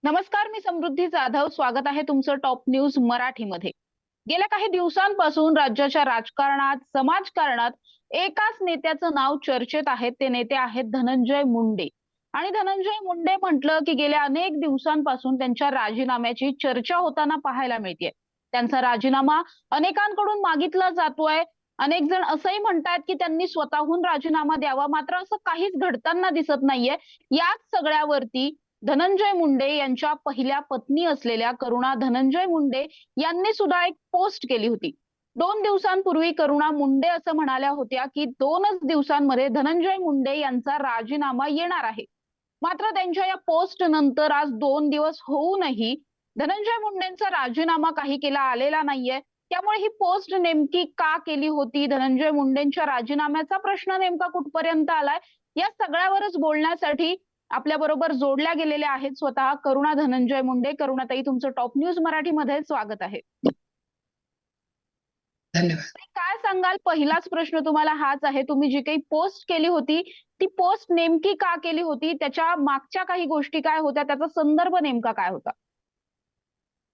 नमस्कार, मी समृद्धी जाधव. स्वागत आहे तुमचं टॉप न्यूज मराठीमध्ये. गेल्या काही दिवसांपासून राज्याच्या राजकारणात, समाजकारणात एकाच नेत्याचं नाव चर्चेत आहे. ते नेते आहेत धनंजय मुंडे. आणि धनंजय मुंडे म्हटलं की गेल्या अनेक दिवसांपासून त्यांच्या राजीनाम्याची चर्चा होताना पाहायला मिळतेय. त्यांचा राजीनामा अनेकांकडून मागितला जातोय. अनेक जण असंही म्हणतायत की त्यांनी स्वतःहून राजीनामा द्यावा, मात्र असं काहीच घडताना दिसत नाहीये. याच सगळ्यावरती धनंजय मुंडे यांच्या पहिल्या पत्नी असलेल्या करुणा धनंजय मुंडे यांनी सुद्धा एक पोस्ट केली होती. 2 दिवसांपूर्वी करुणा मुंडे असं म्हणाल्या होत्या की 2च दिवसांमध्ये धनंजय मुंडे यांचा राजीनामा येणार आहे. मात्र त्यांच्या या पोस्ट नंतर आज 2 दिवस होऊनही धनंजय मुंडेंचा राजीनामा काही केला आलेला नाहीये. त्यामुळे ही पोस्ट नेमकी का केली होती, धनंजय मुंडेंच्या राजीनाम्याचा प्रश्न नेमका कुठपर्यंत आलाय, या सगळ्यावरच बोलण्यासाठी आपल्या बरोबर जोडल्या गेलेल्या आहेत स्वतः करुणा धनंजय मुंडे. करुणाताई, तुमचं टॉप न्यूज मराठीमध्ये स्वागत आहे. धन्यवाद. काय सांगाल? पहिलाच प्रश्न तुम्हाला हाच आहे, तुम्ही जी काही पोस्ट केली होती ती पोस्ट नेमकी का केली होती, त्याच्या मागच्या काही गोष्टी काय होत्या, त्याचा संदर्भ नेमका काय होता?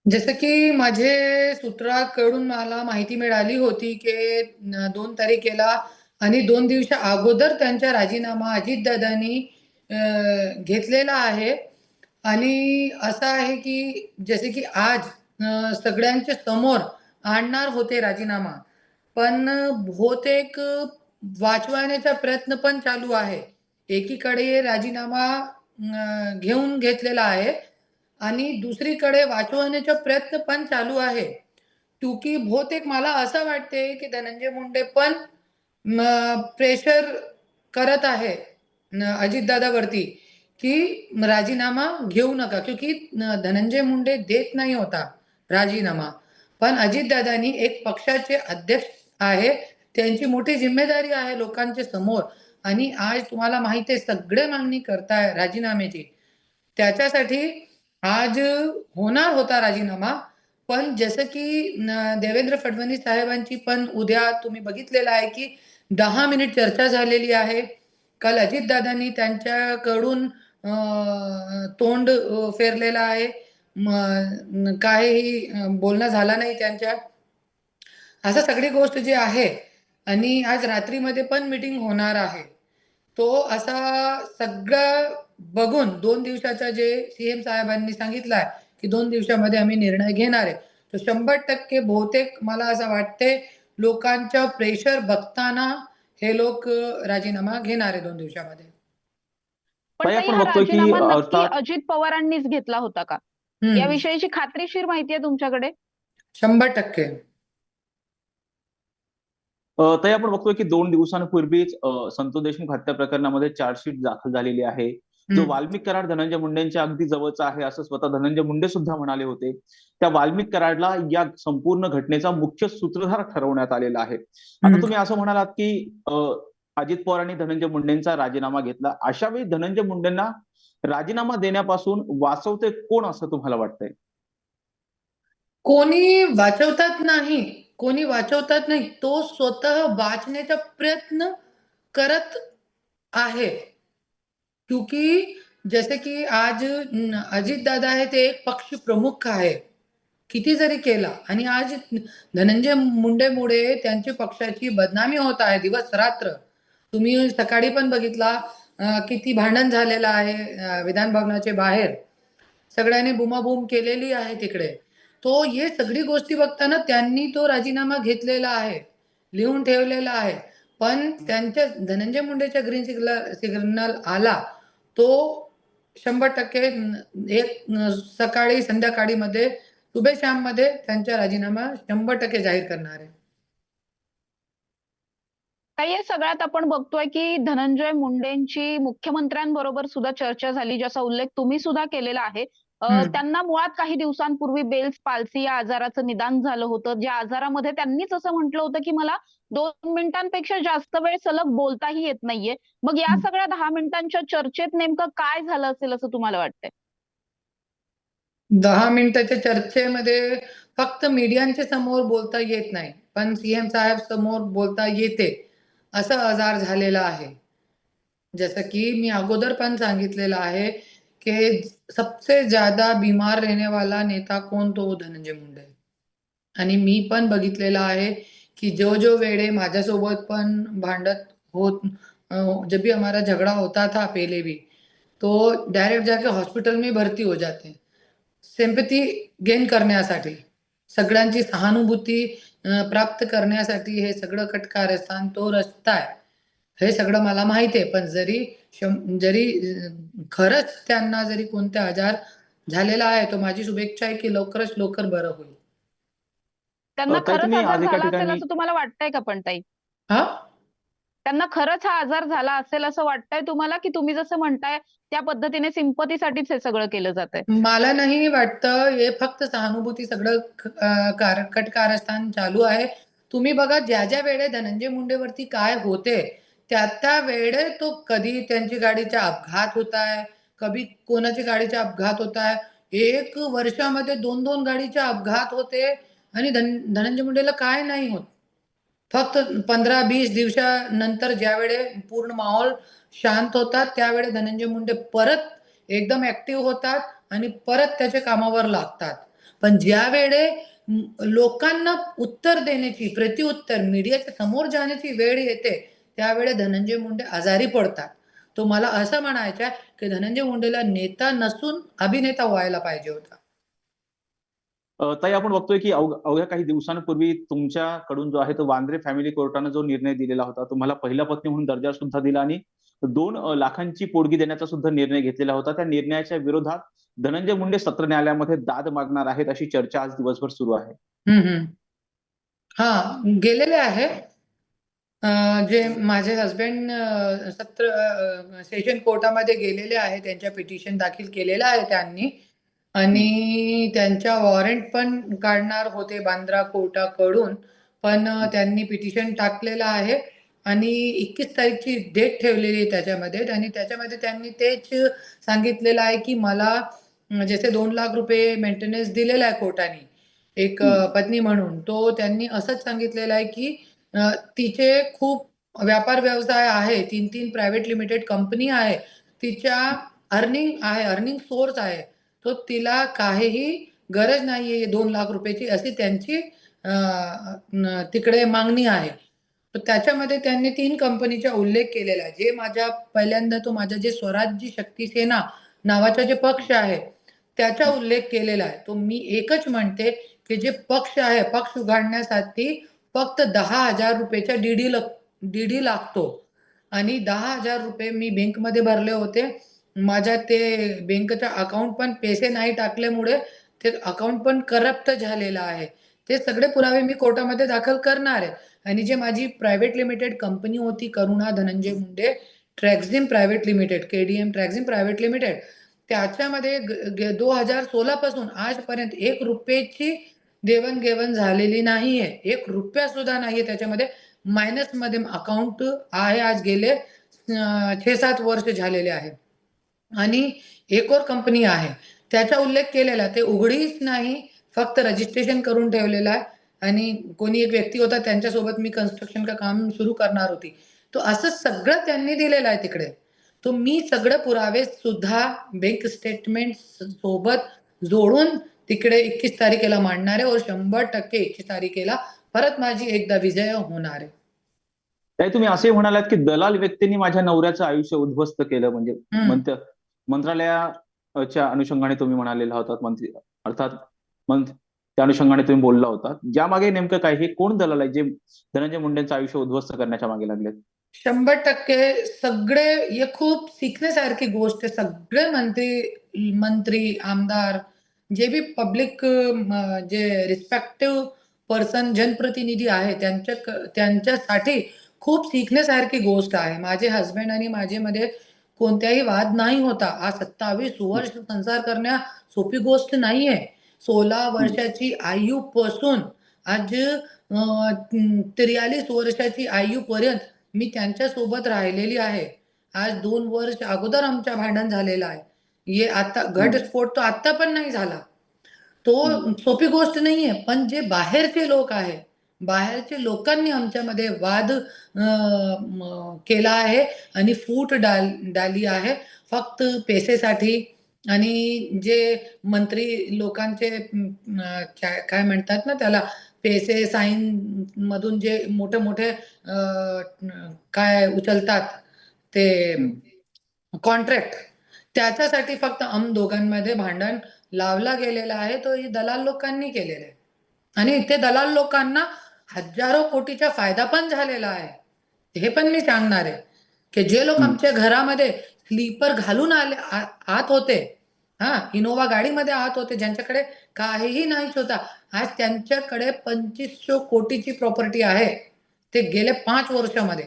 जसं की माझे सूत्राकडून मला माहिती मिळाली होती की 2 तारखेला आणि 2 दिवसा अगोदर त्यांचा राजीनामा अजितदादांनी घेतलेला आहे. आणि असं आहे की जसे की आज सगळ्यांच्या समोर आणणार होते राजीनामा, पण बहुतेक वाचवण्याचा प्रयत्न पण चालू आहे. एकीकडे राजीनामा घेऊन घेतलेला आहे आणि दुसरीकडे वाचवण्याचा प्रयत्न पण चालू आहे. क्योंकि बहुतेक मला असं वाटते की धनंजय मुंडे पण प्रेशर करत आहे अजितदादावरती की राजीनामा घेऊ नका, क्योंकि धनंजय मुंडे देत नाही होता राजीनामा. पण अजितदादांनी एक पक्षाचे अध्यक्ष आहे, त्यांची मोठी जिम्मेदारी आहे लोकांच्या समोर. आणि आज तुम्हाला माहिती आहे सगळे मागणी करताय राजीनाम्याची. त्याच्यासाठी आज होणार होता राजीनामा. पण जसं की देवेंद्र फडणवीस साहेबांची पण उद्या तुम्ही बघितलेलं आहे की 10 मिनिट चर्चा झालेली आहे. काल अजितदादांनी त्यांच्याकडून तोंड फेरलेलं आहे. काहीही बोलणं झालं नाही त्यांच्या. असं सगळी गोष्ट जी आहे आणि आज रात्रीमध्ये पण मीटिंग होणार आहे. तो असा सगळं बघून 2 दिवसाचा जे सीएम साहेबांनी सांगितलंय की 2 दिवसामध्ये आम्ही निर्णय घेणार आहे, तो 100% बहुतेक मला असं वाटते लोकांच्या प्रेशर बघताना हे लोक राजीनामा घेणार आहे 2 दिवसामध्ये. पण ताई ताई, आपण हा बघतोय की राजीनामा नक्की अर्थात अजित पवारांनीच घेतला होता का? याविषयीची खात्रीशीर माहिती आहे तुमच्याकडे? 100%. ताई आपण बघतोय की 2 दिवसांपूर्वीच संतोष देशमुख हत्या प्रकरणामध्ये चार्जशीट दाखल झालेली आहे. जो वाल्मिक कराड धनंजय मुंडेंच्या अगदी जवळचा आहे असं स्वतः धनंजय मुंडे सुद्धा म्हणाले होते. त्या वाल्मिक कराडला या संपूर्ण घटनेचा मुख्य सूत्रधार ठरवण्यात आलेला आहे. आता तुम्ही असं म्हणालात की अजित पवारांनी धनंजय मुंडेंचा राजीनामा घेतला. अशा वेळी धनंजय मुंडेंना राजीनामा देण्यापासून वाचवते कोण असं तुम्हाला वाटतंय? कोणी वाचवतात नाही, कोणी वाचवतात नाही. तो स्वतः वाचण्याचा प्रयत्न करत आहे. क्योंकि जसे की आज अजितदादा आहे ते एक पक्ष प्रमुख आहे. किती जरी केला आणि आज धनंजय मुंडेमुळे त्यांच्या पक्षाची बदनामी होत आहे दिवस रात्र. तुम्ही सकाळी पण बघितला किती भांडण झालेलं आहे विधान भवनाच्या बाहेर. सगळ्यांनी बुमाबूम केलेली आहे तिकडे. तो हे सगळी गोष्टी बघताना त्यांनी तो राजीनामा घेतलेला आहे, लिहून ठेवलेला आहे. पण त्यांच्या धनंजय मुंडेच्या ग्रीन सिग्नल आला तो 100% एक सकाळी संध्याकाळी मध्ये सुबह शाम मध्ये त्यांचा राजीनामा 100% जाहीर करणार आहे. काही सगळ्यात आपण बघतोय की धनंजय मुंडेंची मुख्यमंत्र्यांबरोबर सुद्धा चर्चा झाली, ज्याचा उल्लेख तुम्ही सुद्धा केलेला आहे. त्यांना मुळात काही दिवसांपूर्वी बेल्स पाल्सी या आजाराचं निदान झालं होतं, ज्या आजारामध्ये त्यांनीच असं म्हटलं होतं की मला 2 मिनिटांपेक्षा जास्त वेळ सलग बोलताही येत नाहीये. मग या सगळ्या 10 मिनिटांच्या चर्चेत नेमकं काय झालं असेल असं तुम्हाला वाटतंय? 10 मिनिटाच्या चर्चेमध्ये फक्त मीडियांच्या समोर बोलता येत नाही, पण सीएम साहेब समोर बोलता येते असं आजार झालेला आहे. जसं की मी अगोदर पण सांगितलेलं आहे कि सबसे ज्यादा बीमार रहने वाला नेता कोण, तो धनंजय मुंडे. आणि मी पण बघितलेलं आहे की जो वेळे माझ्यासोबत पण भांडत होत, जब भी हमारा झगड़ा होता था पहले भी, तो डायरेक्ट जाके हॉस्पिटल में भर्ती हो जाते. सिंपथी गेन करण्यासाठी, सगळ्यांची सहानुभूती प्राप्त करण्यासाठी हे सगळं कटकारस्थान तो रस्ता आहे. हे सगळं मला माहिती आहे. पण जरी खरंच त्यांना जरी कोणते आजार झालेला आहे, तो माझी शुभेच्छा आहे की लवकरच लवकर बरं होईल. त्यांना ताई खरंच तुम्ही आजार आज एका झाला असेल ठिकाणी असं तुम्हाला वाटतंय का पण ताई? हा त्यांना खरंच हा आजार झाला असेल असं वाटतंय तुम्हाला, की तुम्ही जसं म्हणताय त्या पद्धतीने सिंपथीसाठीच हे सगळं केलं जातंय? मला नाही वाटतं. हे फक्त सहानुभूती सगळं कटकारस्थान चालू आहे. तुम्ही बघा, ज्या वेळे धनंजय मुंडेवरती काय होते, त्या वेळे तो कधी त्यांची गाडीचा अपघात होत आहे, कधी कोणाची गाडीचा अपघात होत आहे. 1 वर्षामध्ये 2-2 गाडीचे अपघात होते आणि धनंजय मुंडेला काय नाही होत. फक्त 15-20 दिवसानंतर ज्यावेळे पूर्ण माहोल शांत होतात, त्यावेळे धनंजय मुंडे परत एकदम ॲक्टिव्ह होतात आणि परत त्याच्या कामावर लागतात. पण ज्यावेळे लोकांना उत्तर देण्याची, प्रत्युत्तर मीडियाच्या समोर जाण्याची वेळ येते, त्यावेळे धनंजय मुंडे आजारी पडतात. तो मला असं म्हणायचं आहे, की धनंजय मुंडेला नेता नसून अभिनेता व्हायला पाहिजे होता. ताई आपण बघतोय की अवघ्या काही दिवसांपूर्वी तुमच्याकडून जो आहे तो वांद्रे फॅमिली कोर्टाने जो निर्णय दिलेला होता, तुम्हाला पहिला पत्नी म्हणून दर्जा सुद्धा दिला आणि 2 लाखांची पोटगी देण्याचा सुद्धा निर्णय घेतलेला होता. त्या निर्णयाच्या विरोधात धनंजय मुंडे सत्र न्यायालयामध्ये दाद मागणार आहेत अशी चर्चा आज दिवसभर सुरू आहे. गेलेले आहे. जे माझे हसबँड सेशन कोर्टामध्ये गेलेले आहे. त्यांच्या पिटिशन दाखल केलेलं आहे त्यांनी आणि त्यांच्या वॉरंट पण काढणार होते बांद्रा कोर्टाकडून. पण त्यांनी पिटिशन टाकलेलं आहे आणि 21 तारीखची डेट ठेवलेली आहे त्याच्यामध्ये आणि त्याच्यामध्ये त्यांनी तेच सांगितलेलं आहे की मला जसे 2 लाख रुपये मेंटेनन्स दिलेला आहे कोर्टाने एक पत्नी म्हणून. तो त्यांनी असंच सांगितलेलं आहे की तिचे खूप व्यापार व्यवसाय आहे. 3-3 प्रायव्हेट लिमिटेड कंपनी आहे. तिच्या अर्निंग सोर्स आहे. तो तिला काहीही गरज नाहीये 2 लाख रुपयाची, अशी त्यांची तिकडे मागणी आहे. तर त्याच्यामध्ये त्यांनी 3 कंपनीचा उल्लेख केलेला आहे. जे पहिल्यांदा तो माझा जे स्वराज्य शक्ती सेना नावाचा जे पक्ष आहे, त्याचा उल्लेख केलेला आहे. तो मी एकच म्हणते, की जे पक्ष आहे, पक्ष उघडण्यासाठी फक्त 10,000 रुपयाचा डीडी लागतो आणि 10,000 रुपये मी बँकमध्ये भरले होते. माझ्या ते बँकेच्या अकाउंट पण पैसे नाही टाकल्यामुळे ते अकाउंट पण करप्ट झालेलं आहे. ते सगळे पुरावे मी कोर्टामध्ये दाखल करणार आहे आणि जे माझी प्रायव्हेट लिमिटेड कंपनी होती Karuna Dhananjay Munde Traxim private limited, KDM Traxim private limited, त्याच्यामध्ये 2016 पासून आजपर्यंत 1 रुपयाची देवाण-घेवाण झालेली नाहीये. 1 रुपया सुद्धा नाहीये त्याच्यामध्ये. मायनसमध्ये अकाउंट आहे. आज गेले 6-7 वर्ष झालेले आहे. आणि एक और कंपनी आहे. त्याचा उल्लेख केलेला आहे. ते उघडीच नाही, फक्त रजिस्ट्रेशन करून ठेवलेलं आहे आणि कोणी एक व्यक्ती होता त्यांच्यासोबत मी कन्स्ट्रक्शन का काम सुरू करणार होती. तो असं सगळं त्यांनी दिलेलं आहे तिकडे. तो मी सगळे पुरावे सुद्धा बँक स्टेटमेंट सोबत जोडून तिकडे 21 तारखेला मांडणार आहे और 100% 21 तारखेला परत माझी एकदा विजय होणार आहे. ताई तुम्ही असे म्हणालात की दलाल व्यक्तींनी माझ्या नवऱ्याचं आयुष्य उद्ध्वस्त केलं, म्हणजे मंत्रालयाच्या अनुषंगाने तुम्ही म्हणालेला होता, अर्थात त्या अनुषंगाने तुम्ही बोलला होता. ज्यामागे नेमकं काय, हे कोण दलाल आहे जे धनंजय मुंडेंचं आयुष्य उद्ध्वस्त करण्याच्या मागे लागलेत? 100% सगळे हे खूप शिकण्यासारखी गोष्ट आहे. सगळे मंत्री, आमदार जे बी पब्लिक जे रिस्पेक्टिव्ह पर्सन जनप्रतिनिधी आहे त्यांच्यासाठी खूप शिकण्यासारखी गोष्ट आहे. माझे हसबँड आणि माझ्यामध्ये कोणताही वाद नाही होता. आज 27 वर्ष संसार करण्या सोपी गोष्ट नाहीये. 16 वर्षाची आयुपासून आज 43 वर्षाची आयुपर्यंत मी त्यांच्यासोबत राहिलेली आहे. आज 2 वर्ष अगोदर आमचं भांडण झालेलं आहे. हे आता घटस्फोट तो आता पण नाही झाला. तो सोपी गोष्ट नाहीये. पण जे बाहेरचे लोक आहे, बाहेरच्या लोकांनी आमच्यामध्ये वाद केला आहे आणि फूट डाली आहे फक्त पैसेसाठी, आणि जे मंत्री लोकांचे काय म्हणतात ना त्याला, पैसे साईन मधून जे मोठे मोठे काय उचलतात ते कॉन्ट्रॅक्ट, त्याच्यासाठी फक्त दोघांमध्ये भांडण लावला गेलेला आहे. तो ही दलाल लोकांनी केलेला आहे आणि ते दलाल लोकांना हजारो कोटीचा फायदा पण झालेला आहे. हे पण मी सांगणार आहे की जे लोक आमच्या घरामध्ये स्लीपर घालून आत होते, हा, इनोवा गाडीमध्ये आत होते, ज्यांच्याकडे काहीही नाहीच होता, आज त्यांच्याकडे 2500 कोटीची प्रॉपर्टी आहे. ते गेले 5 वर्षामध्ये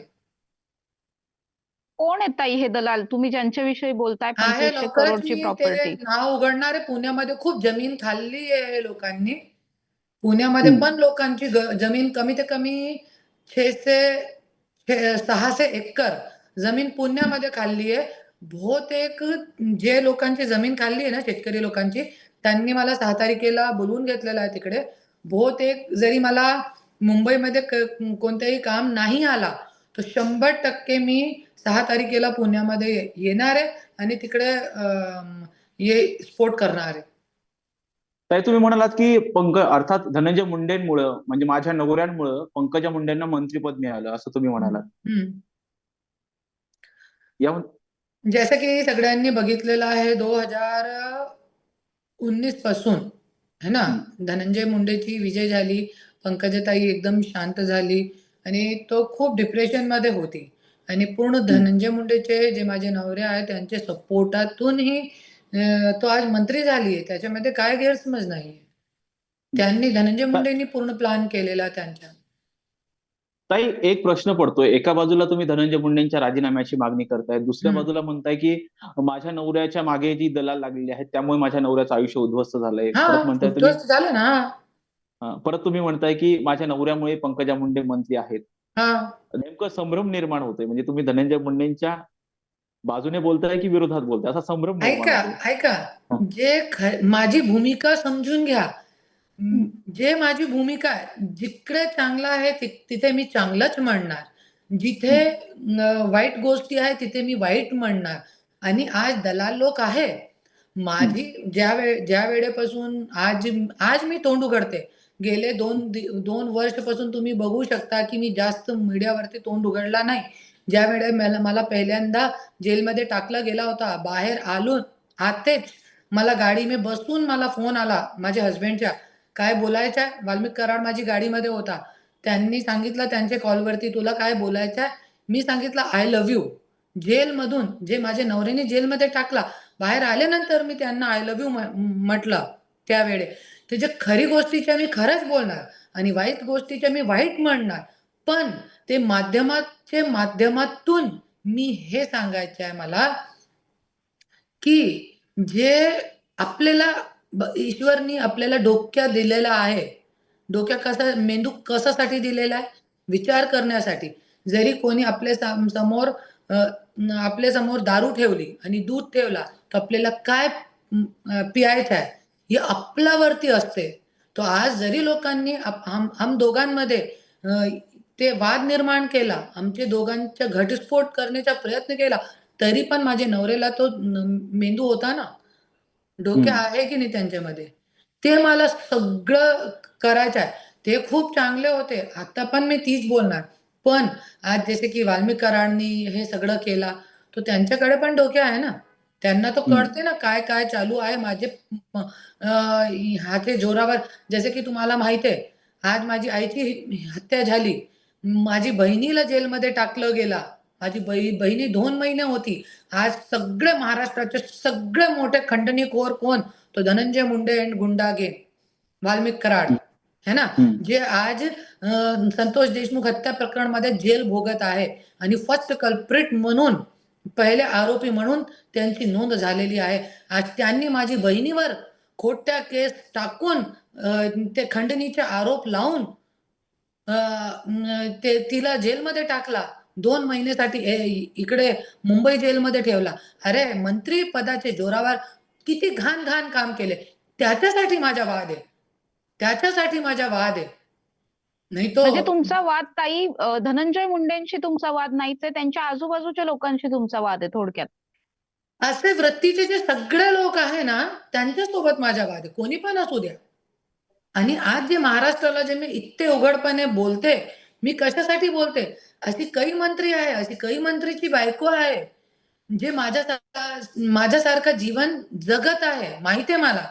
कोण आहेत ताई हे दलाल तुम्ही ज्यांच्याविषयी बोलताय आहे. 2500 लवकरच करोडची मी ते प्रॉपर्टी? नाव उघडणार आहे. पुण्यामध्ये खूप जमीन खाल्ली आहे लोकांनी. पुण्यामध्ये पण लोकांची जमीन कमी ते कमी 600 एकर जमीन पुण्यामध्ये खाल्ली आहे. बहुतेक जे लोकांची जमीन खाल्ली आहे ना, शेतकरी लोकांची, त्यांनी मला 6 तारखेला बोलवून घेतलेलं आहे तिकडे. बहुतेक जरी मला मुंबईमध्ये कोणतेही काम नाही आला, तर 100% मी 6 तारखेला पुण्यामध्ये येणार आहे आणि तिकडे हे स्पोर्ट करणार आहे. ताई, तुम्ही म्हणालात की अर्थात धनंजय मुंडेंमुळं, म्हणजे माझ्या नवऱ्यांमुळं पंकजा मुंडेंना मंत्रिपद मिळालं असं तुम्ही म्हणालात. या जसं की सगळ्यांनी बघितलेलं आहे 2019 पासून, है ना, धनंजय मुंडेची विजय झाली, पंकजाताई एकदम शांत झाली आणि तो खूप डिप्रेशन मध्ये होती आणि पूर्ण धनंजय मुंडेचे जे माझे नवरे आहेत त्यांच्या सपोर्टातूनही तो आज मंत्री झाली आहे. त्याच्यामध्ये काय गैरसमज नाहीये. त्यांनी धनंजय मुंडेंनी पूर्ण प्लॅन केलेला त्यांच्या. ताई, एक प्रश्न पडतोय. एका बाजूला तुम्ही धनंजय मुंडेंच्या राजीनाम्याची मागणी करताय, दुसऱ्या बाजूला म्हणताय की माझ्या नवऱ्याच्या मागे जी दलाल लागलेली आहेत त्यामुळे माझ्या नवऱ्याचं आयुष्य उद्ध्वस्त झालंय. परत म्हणताय तुम्ही, उद्ध्वस्त झालं ना. परत तुम्ही म्हणताय की माझ्या नवऱ्यामुळे पंकजा मुंडे मंत्री आहेत. हा, नेमकं संभ्रम निर्माण होतोय, म्हणजे तुम्ही धनंजय मुंडेंच्या बाजूने बोलताय की विरोधात बोलताय, असा संभ्रम निर्माण ऐका होतोय. ऐका, माझी भूमिका समजून घ्या. जे माझी भूमिका आहे, जिकडे चांगला आहे तिथे मी चांगलंच म्हणणार, जिथे वाईट गोष्टी आहे तिथे मी वाईट म्हणणार. आणि आज दलाल लोक आहे, माझी ज्या वेळेपासून आज मी तोंड उघडते. गेले 2 वर्षापासून तुम्ही बघू शकता की मी जास्त मीडियावरती तोंड उघडला नाही. ज्या वेळेस मला पहिल्यांदा जेलमध्ये टाकला गेला होता, बाहेर आतेच मला गाडी में बसून मला फोन आला माझ्या हस्बंडच्या, काय बोलायचं, वाल्मिक कराड माझी गाडीमध्ये होता. त्यांनी सांगितलं त्यांच्या कॉलवरती, तुला काय बोलायचं? मी सांगितलं आय लव्ह यू. जेलमधून जे माझ्या नवऱ्याने जेलमध्ये टाकला, बाहेर आल्यानंतर मी त्यांना आय लव्ह यू म्हटलं त्यावेळे. त्याच्या खरी गोष्टीच्या मी खरंच बोलणार आणि वाईट गोष्टीच्या मी वाईट म्हणणार. पण ते माध्यमातून मी हे सांगायचं आहे मला की जे आपल्याला ईश्वरनी आपल्याला डोक्यात दिलेला आहे, मेंदू कशासाठी दिलेला आहे? विचार करण्यासाठी. जरी कोणी आपल्या समोर दारू ठेवली आणि दूध ठेवला, तर आपल्याला काय पियायचं आहे हे आपल्यावरती असते. तो आज जरी लोकांनी हम दोघांमध्ये ते वाद निर्माण केला, आमचे दोघांचा घटस्फोट करण्याचा प्रयत्न केला, तरी पण माझ्या नवऱ्याला तो मेंदू होता ना, डोके आहे की नाही त्यांच्यामध्ये, ते मला सगळं करायचं आहे. ते खूप चांगले होते, आता पण मी तीच बोलणार. पण आज जसे की वाल्मिक कराडनी हे सगळं केला, तो त्यांच्याकडे पण डोके आहे ना, त्यांना तो कळते ना काय काय चालू आहे माझे ह्याच्या जोरावर. जसे की तुम्हाला माहिती आहे, आज माझी आईची हत्या झाली, माझी बहिणीला जेलमध्ये टाकलं गेला, माझी बहिणी 2 महिने होती. आज सगळे महाराष्ट्राचे सगळे मोठे खंडणीखोर कोण? तो धनंजय मुंडे अँड गुंडा गँग, वाल्मिक कराड, है ना, जे आज संतोष देशमुख हत्या प्रकरणामध्ये जेल भोगत आहे आणि फर्स्ट कल्प्रिट म्हणून, पहिले आरोपी म्हणून त्यांची नोंद झालेली आहे. आज त्यांनी माझी बहिणीवर खोट्या केस टाकून ते खंडणीचे आरोप लावून तिला जेलमध्ये टाकला 2 महिन्यासाठी, इकडे मुंबई जेलमध्ये ठेवला. अरे, मंत्री पदाच्या जोरावर किती घाण घाण काम केले. त्याच्यासाठी माझा वाद आहे, त्याच्यासाठी माझा वाद आहे. नाही तो म्हणजे तुमचा वाद ताई धनंजय मुंडेंशी तुमचा वाद नाहीच आहे, त्यांच्या आजूबाजूच्या लोकांशी तुमचा वाद आहे थोडक्यात. असे वृत्तीचे जे सगळे लोक आहे ना, त्यांच्यासोबत माझा वाद आहे. कोणी पण असू द्या. आणि आज जे महाराष्ट्राला जे मी इतके उघडपणे बोलते, मी कशासाठी बोलते? अशी काही मंत्री आहे, अशी काही मंत्रीची बायको आहे, जे माझ्यासारखं जीवन जगत आहे, माहिती आहे मला.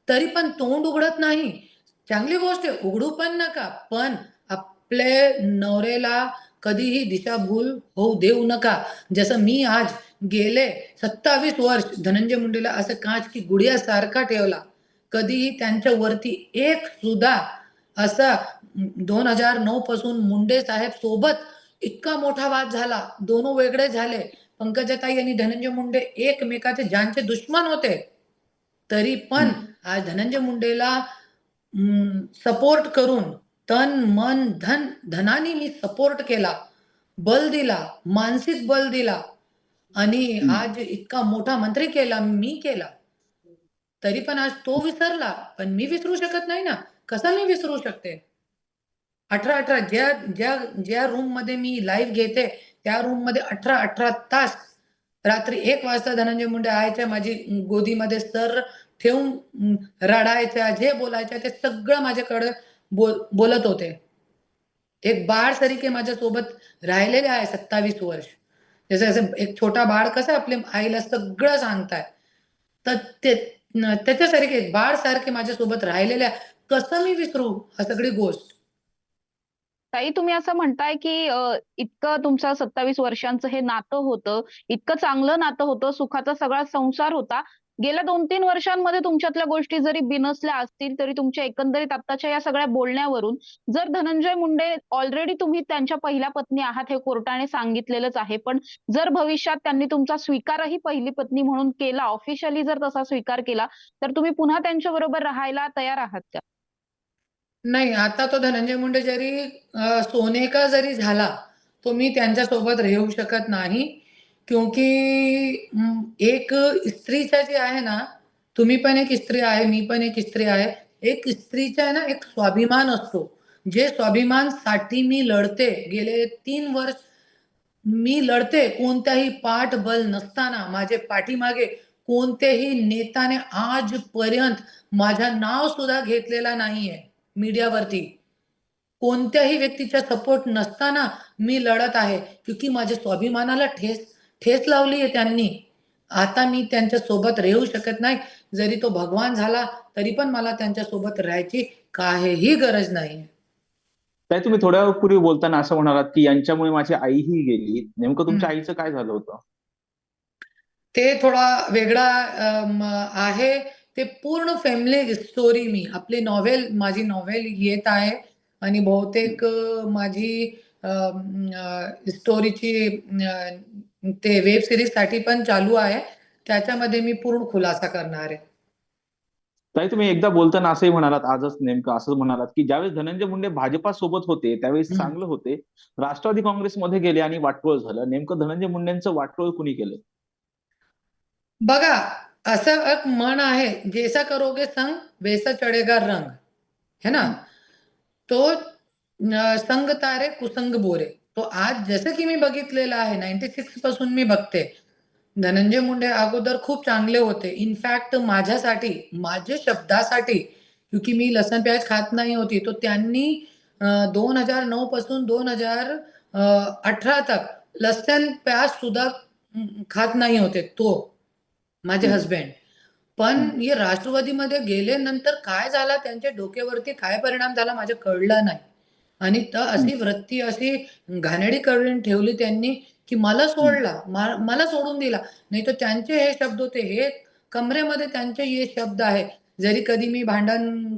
तरी पण तोंड उघडत नाही. चांगली गोष्ट आहे, उघडू पण नका. पण आपले नवऱ्याला कधीही दिशाभूल होऊ देऊ नका. जसं मी आज गेले 27 वर्ष धनंजय मुंडेला असं काच की गुडियासारखा ठेवला. कधीही त्यांच्यावरती एक सुद्धा असा 2009 पासून मुंडे साहेब सोबत इतका मोठा वाद झाला. दोनों वेगळे झाले. पंकजाताई आणि धनंजय मुंडे एकमेकाचे जानचे दुश्मन होते. तरी पण आज धनंजय मुंडेला सपोर्ट करून तन, मन, धनाने मी सपोर्ट केला, बल दिला, मानसिक बल दिला आणि आज इतका मोठा मंत्री केला, मी केला. तरी पण आज तो विसरला, पण मी विसरू शकत नाही ना. कसं मी विसरू शकते? 18 ज्या रूममध्ये मी लाईव्ह घेते, त्या रूममध्ये 18 तास रात्री 1 वाजता धनंजय मुंडे यायच्या माझी गोदीमध्ये सर ठेवून रडायच्या, जे बोलायच्या ते सगळं माझ्याकडे बोलत होते. एक बाळसारखे माझ्यासोबत राहिलेले आहे 27 वर्ष. जसं एक छोटा बाळ कसं आपल्या आईला सगळं सांगताय, तर त्याच्यासारखे बाळसारखे माझ्यासोबत राहिलेले आहे. कसं मी विसरू हा सगळी गोष्ट? ताई, तुम्ही असं म्हणताय की इतकं तुमचं 27 वर्षांचं हे नातं होतं, इतकं चांगलं नातं होतं, सुखाचा सगळा संसार होता. गेल्या 2-3 वर्षांमध्ये तुमच्यातल्या गोष्टी जरी बिनसल्या असतील, तरी तुमच्या एकंदरीत आत्ताच्या या सगळ्या बोलण्यावरून जर धनंजय मुंडे ऑलरेडी तुम्ही त्यांच्या पहिल्या पत्नी आहात हे कोर्टाने सांगितलेलंच आहे. पण जर भविष्यात त्यांनी तुमचा स्वीकारही पहिली पत्नी म्हणून केला, ऑफिशियली जर तसा स्वीकार केला, तर तुम्ही पुन्हा त्यांच्याबरोबर राहायला तयार आहात का? नाही, आता तो धनंजय मुंडे जरी सोने का जरी झाला, तो मी त्यांच्यासोबत राहू शकत नाही. क्योंकि एक स्त्रीचा जे आहे ना, तुम्ही पण एक स्त्री आहे, मी पण एक स्त्री आहे. एक स्त्रीचा आहे ना, एक स्वाभिमान असतो. जे स्वाभिमानसाठी मी लढते. गेले 3 वर्ष मी लढते. कोणत्याही पाठबळ नसताना माझे पाठीमागे कोणत्याही नेत्याने आजपर्यंत माझं नाव सुद्धा घेतलेला नाहीये मीडियावरती. कोणत्याही व्यक्तीचा सपोर्ट नसताना मी लढत आहे. क्योंकि माझ्या स्वाभिमानाला ठेच लावली आहे त्यांनी. आता मी त्यांच्या सोबत राहू शकत नाही. जरी तो भगवान झाला, तरी पण मला त्यांच्या सोबत राहायची काहीही गरज नाही. ताई, तुम्ही थोड्या पूर्वी बोलताना असं म्हणालात की यांच्यामुळे माझी आईही गेली. नेमकं तुमच्या आईचं काय झालं होतं? ते थोडा वेगळा आहे. ते पूर्ण फॅमिली स्टोरी आपली माझी नॉव्हेल येत आहे आणि बहुतेक माझी स्टोरीची ते वेब सीरीजसाठी पण चालू आहे. त्याच्यामध्ये मी पूर्ण खुलासा करणार आहे. ताई, तुम्ही एकदा बोलताना असंही म्हणालात, आजच नेमकं असं म्हणालात की ज्यावेळेस धनंजय मुंडे भाजपासोबत होते त्यावेळेस हं. चांगलं होते, राष्ट्रवादी काँग्रेसमध्ये गेले आणि वाटोळ झालं. नेमकं धनंजय मुंडेंचं वाटोळ कुणी केलं? बघा, असं एक म्हण आहे, जैसा करोगे संग वैसा चढेगा रंग, है ना? तो संग तारे कुसंग बोरे. तो आज जसं की मी बघितलेलं आहे 96 पासून मी बघते. धनंजय मुंडे अगोदर खूप चांगले होते. इनफॅक्ट माझ्यासाठी, माझ्या शब्दासाठी, क्योंकि मी लसण प्याज खात नाही होती, तो त्यांनी 2009 पासून 2018 तक लसण प्याज सुद्धा खात नाही होते तो, माझे हसबँड. पण हे राष्ट्रवादीमध्ये गेल्यानंतर काय झालं, त्यांच्या डोक्यावरती काय परिणाम झाला माझं कळलं नाही. आणि अशी वृत्ती, अशी घाणेरडी करून ठेवली त्यांनी, की मला सोडला, मला सोडून दिला. नाहीतर त्यांचे हे शब्द होते, हे कमरेमध्ये त्यांचे हे शब्द आहे. जरी कधी मी भांडण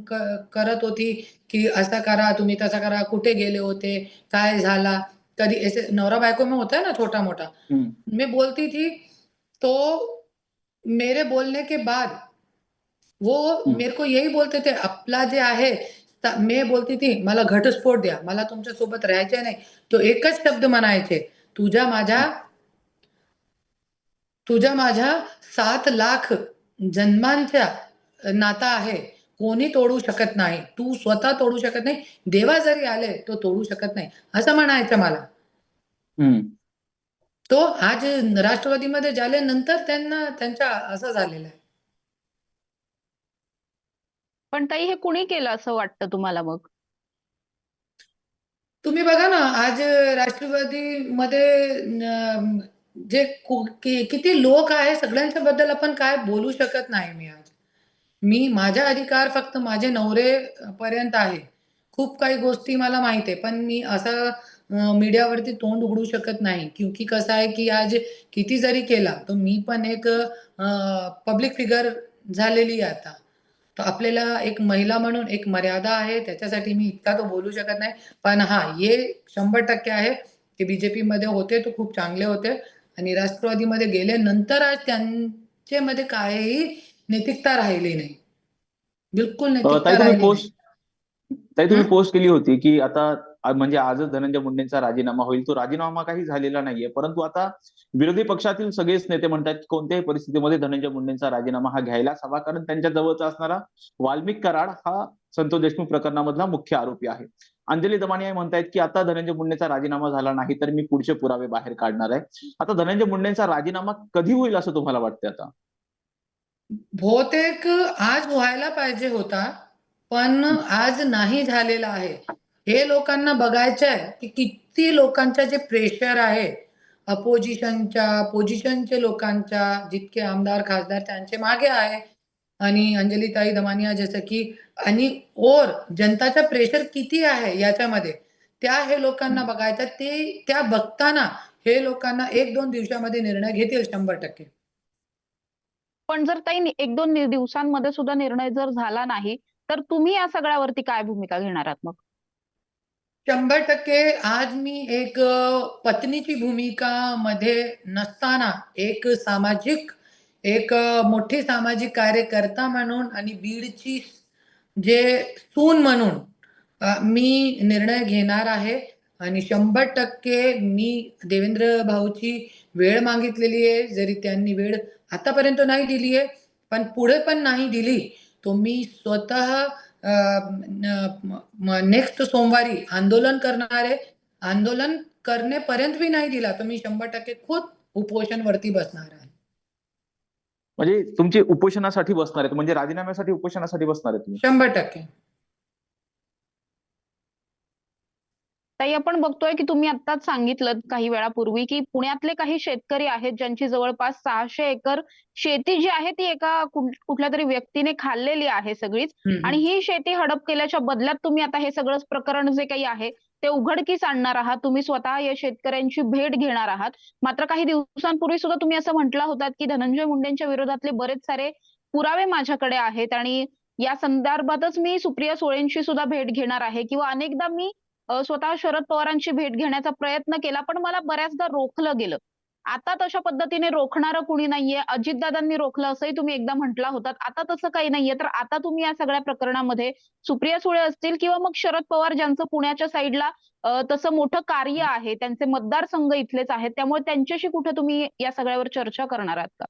करत होती, की असं करा, तुम्ही तसं करा, कुठे गेले होते, काय झाला? कधी ऐसे नवरा बायको में होता है ना छोटा-मोठा. मैं बोलती थी, तो मेरे बोलने के बाद वो मेरे को यही बोलते थे, आपला जे आहे, मैं बोलती थी, मला घटस्फोट द्या, मला तुमच्या सोबत राहायचं नाही. तो एकच शब्द म्हणायचे, तुझ्या माझ्या 7 लाख जन्मांचा नाता आहे. कोणी तोडू शकत नाही. तू स्वतः तोडू शकत नाही. देवा जरी आले, तो तोडू शकत नाही. असं म्हणायचं मला. तो आज राष्ट्रवादीमध्ये झाल्यानंतर त्यांना त्यांच्या असं झालेलं आहे. पण ताई हे कुणी केलं असं वाटतं तुम्हाला मग? तुम्ही बघा ना, आज राष्ट्रवादीमध्ये जे किती लोक आहे सगळ्यांच्या बद्दल आपण काय बोलू शकत नाही मी आज. मी माझा अधिकार फक्त माझे नवरे पर्यंत आहे. खूप काही गोष्टी मला माहित आहे, पण मी असं मीडियावरती तोंड उघडू शकत नाही. क्योंकि कसं आहे, की आज किती जरी केला, तर मी पण एक पब्लिक फिगर झालेली आहे आता. तर आपल्याला एक महिला म्हणून एक मर्यादा आहे, त्याच्यासाठी मी इतका तो बोलू शकत नाही. पण हां, हे 100% आहे, ते बीजेपीमध्ये होते, तर खूप चांगले होते आणि राष्ट्रवादीमध्ये गेल्यानंतर आज त्यांच्यामध्ये काहीही नैतिकता राहिली नाही. बिलकुल ताई नैतिकता तुम्ही राहिली नाही. पोस्ट ताई तुम्ही हं? पोस्ट केली होती की आता म्हणजे आजच धनंजय मुंडेंचा राजीनामा होईल. तो राजीनामा काही झालेला नाहीये. परंतु आता विरोधी पक्षातील सगळेच नेते म्हणतात की कोणत्याही परिस्थितीमध्ये धनंजय मुंडेंचा राजीनामा हा घ्यायलाच हवा, कारण त्यांच्या जवळचा असणारा वाल्मिक कराड हा संतोष देशमुख प्रकरणामधला मुख्य आरोपी आहे. अंजली दमानिया म्हणतायत की आता धनंजय मुंडेंचा राजीनामा झाला नाही तर मी पुढचे पुरावे बाहेर काढणार आहे. आता धनंजय मुंडेंचा राजीनामा कधी होईल असं तुम्हाला वाटतंय आता? बहुतेक आज व्हायला पाहिजे होता, पण आज नाही झालेला आहे. हे लोकांना बघायचं आहे, की किती लोकांचं जे प्रेशर आहे, पोझिशनचे लोकांच्या जितके आमदार, खासदार त्यांचे मागे आहे आणि अंजलीताई दमानिया जसं की आणि और जनताचा प्रेशर किती आहे याच्यामध्ये, त्या हे लोकांना बघायचं. ते त्या बघताना हे लोकांना 1-2 दिवसामध्ये निर्णय घेतील 100%. पण जर ताई 1-2 दिवसांमध्ये सुद्धा निर्णय जर झाला नाही, तर तुम्ही या सगळ्यावरती काय भूमिका घेणार आहात मग? 100% आज मी एक पत्नीची भूमिका मध्ये नसताना एक सामाजिक एक मोठी सामाजिक कार्यकर्ता म्हणून आणि बीडची जे सून म्हणून मी निर्णय घेणार आहे आणि 100% मी देवेंद्र भाऊची वेळ मागितलेली आहे. जरी त्यांनी वेळ आतापर्यंत नाही दिली आहे, पण पुढे पण नाही दिली, तो मी स्वतः नेक्स्ट सोमवारी आंदोलन करणार आहे. आंदोलन करण्यापर्यंत बी नाही दिला, तर मी 100% खुद उपोषणवरती बसणार आहे. म्हणजे तुमची उपोषणासाठी बसणार आहेत, म्हणजे राजीनाम्यासाठी उपोषणासाठी बसणार आहे तुम्ही? 100%. ताई आपण बघतोय की तुम्ही आत्ताच सांगितलं काही वेळापूर्वी की पुण्यातले काही शेतकरी आहेत ज्यांची जवळपास 600 एकर शेती जी आहे ती एका कुठल्या तरी व्यक्तीने खाल्लेली आहे सगळीच हं, आणि हं. ही शेती हडप केल्याच्या बदल्यात तुम्ही आता हे सगळं प्रकरण जे काही आहे ते उघडकीस आणणार आहात. तुम्ही स्वतः या शेतकऱ्यांची भेट घेणार आहात. मात्र काही दिवसांपूर्वी सुद्धा तुम्ही असं म्हटलं होतात की धनंजय मुंडेंच्या विरोधातले बरेच सारे पुरावे माझ्याकडे आहेत आणि या संदर्भातच मी सुप्रिया सुळेंची सुद्धा भेट घेणार आहे किंवा अनेकदा मी स्वतः शरद पवारांची भेट घेण्याचा प्रयत्न केला, पण मला बऱ्याचदा रोखलं गेलं. आता तशा पद्धतीने रोखणारं कुणी नाहीये. अजितदादांनी रोखलं असंही तुम्ही एकदा म्हटला होतात. आता तसं काही नाहीये. तर आता तुम्ही या सगळ्या प्रकरणामध्ये सुप्रिया सुळे असतील किंवा मग शरद पवार ज्यांचं पुण्याच्या साईडला तसं मोठं कार्य आहे, त्यांचे मतदारसंघ इथलेच आहेत. त्यामुळे त्यांच्याशी कुठे तुम्ही या सगळ्यावर चर्चा करणार आहात का?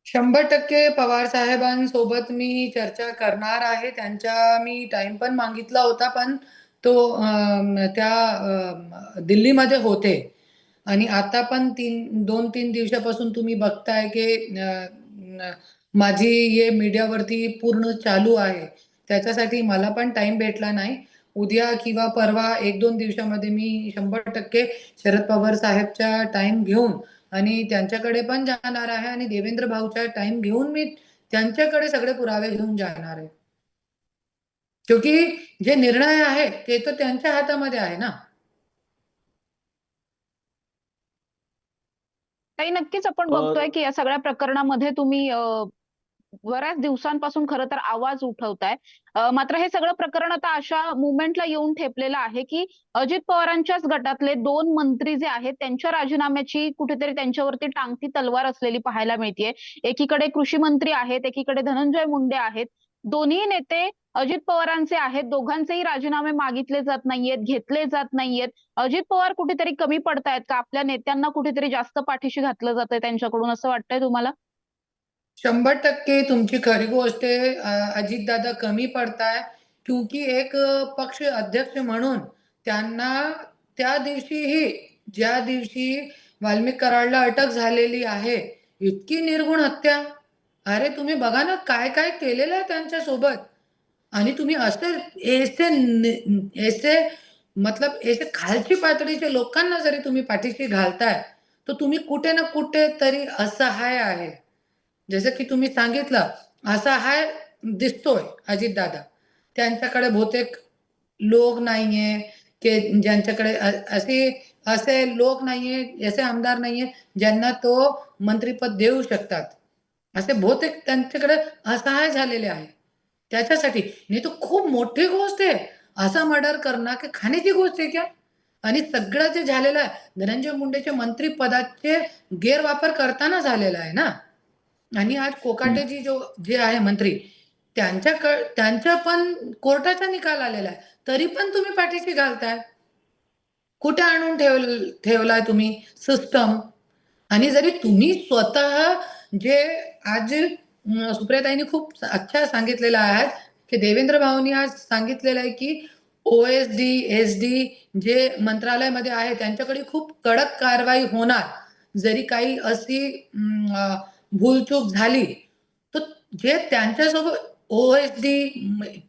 100% पवार साहेबांसोबत मी चर्चा करणार आहे. त्यांचा मी टाईम पण मागितला होता, पण तो त्या दिल्लीमध्ये होते आणि आता पण 2-3 दिवसापासून तुम्ही बघताय, की माझी हे मीडियावरती पूर्ण चालू आहे. त्याच्यासाठी मला पण टाईम भेटला नाही. उद्या किंवा परवा 1-2 दिवसामध्ये मी 100% शरद पवार साहेबचा टाईम घेऊन आणि त्यांच्याकडे पण जाणार आहे आणि देवेंद्र भाऊचा टाईम घेऊन मी त्यांच्याकडे सगळे पुरावे घेऊन जाणार आहे. क्योंकि जे निर्णय आहे ते तर त्यांच्या हातामध्ये आहे ना. ताई नक्कीच आपण अ, बघतोय की या सगळ्या प्रकरणामध्ये तुम्ही बऱ्याच दिवसांपासून खरं तर आवाज उठवताय. मात्र हे सगळं प्रकरण आता अशा मोमेंटला येऊन ठेपलेलं आहे, की अजित पवारांच्याच गटातले 2 मंत्री जे आहेत त्यांच्या राजीनाम्याची कुठेतरी त्यांच्यावरती टांगती तलवार असलेली पाहायला मिळतेय. एकीकडे कृषी मंत्री आहेत, एकीकडे धनंजय मुंडे आहेत. दोन्ही नेते अजित पवारांचे आहेत. दोघांचेही राजीनामे मागितले जात नाहीयेत, घेतले जात नाहीयेत. अजित पवार कुठेतरी कमी पडतायत का? आपल्या नेत्यांना कुठेतरी जास्त पाठीशी घातलं जातंय त्यांच्याकडून असं वाटतंय तुम्हाला? 100% तुमची खरी गोष्ट आहे. अजितदादा कमी पडताय, क्योंकि एक पक्ष अध्यक्ष म्हणून त्यांना त्या दिवशीही ज्या दिवशी वाल्मिक कराडला अटक झालेली आहे. इतकी निर्घृण हत्या. अरे तुम्ही बघा ना काय काय केलेलं आहे त्यांच्या सोबत. आणि तुम्ही असे ऐसे मतलब ऐसे खालची पातळीच्या लोकांना जरी तुम्ही पाठीशी घालताय, तर तुम्ही कुठे ना कुठे तरी असहाय आहे. जसं की तुम्ही सांगितलं, असहाय दिसतोय अजितदादा. त्यांच्याकडे बहुतेक लोक नाहीये, की ज्यांच्याकडे असे लोक नाहीये, असे आमदार नाहीये, ज्यांना तो मंत्रिपद देऊ शकतात. असे बहुतेक त्यांच्याकडे असहाय झालेले आहे. त्याच्यासाठी नाही तर खूप मोठी गोष्ट आहे. असा मर्डर करणं की खाण्याची गोष्ट आहे क्या? आणि सगळं जे झालेलं आहे, धनंजय मुंडेच्या मंत्रिपदाचे गैरवापर करताना झालेला आहे ना. आणि आज कोकाटेजी जे आहे मंत्री, त्यांच्या पण कोर्टाचा निकाल आलेला आहे. तरी पण तुम्ही पाठीशी घालताय. कुठे आणून ठेवलाय तुम्ही सिस्टम? आणि जरी तुम्ही स्वतः जे आज सुप्रियाताईंनी खूप अच्छा सांगितलेलं आहे, की देवेंद्र भाऊंनी आज सांगितलेलं आहे, की OSD, SD जे मंत्रालयामध्ये आहे त्यांच्याकडे खूप कडक कारवाई होणार. जरी काही अशी भूलचूक झाली, तर जे त्यांच्यासोबत OSD,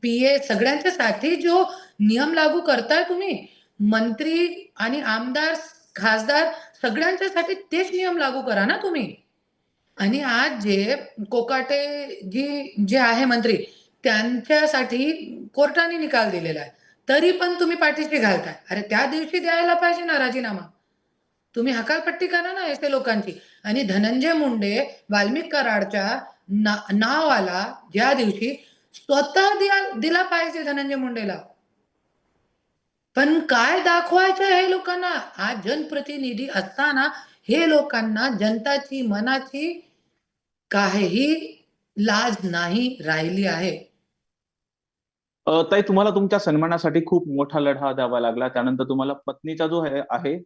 PA सगळ्यांच्यासाठी जो नियम लागू करताय तुम्ही, मंत्री आणि आमदार, खासदार सगळ्यांच्यासाठी तेच नियम लागू करा ना तुम्ही. आणि आज जे कोकाटे जे आहे मंत्री, त्यांच्यासाठी कोर्टाने निकाल दिलेला आहे. तरी पण तुम्ही पाठीशी घालताय. अरे त्या दिवशी द्यायला पाहिजे ना राजीनामा. तुम्ही हकालपट्टी करा ना ऐसे लोकांची. आणि धनंजय मुंडे वाल्मिक कराडच्या नावाला ज्या दिवशी स्वतः दिला पाहिजे धनंजय मुंडेला. पण काय दाखवायचं हे लोकांना? आज जनप्रतिनिधी असताना हे लोकांना जनताची मनाची काहीही लाज नाही राहिली आहे. ताई, तुम्हाला तुमच्या सन्मानासाठी खूप मोठा लढा द्यावा लागला. त्यानंतर तुम्हाला पत्नीचा जो आहे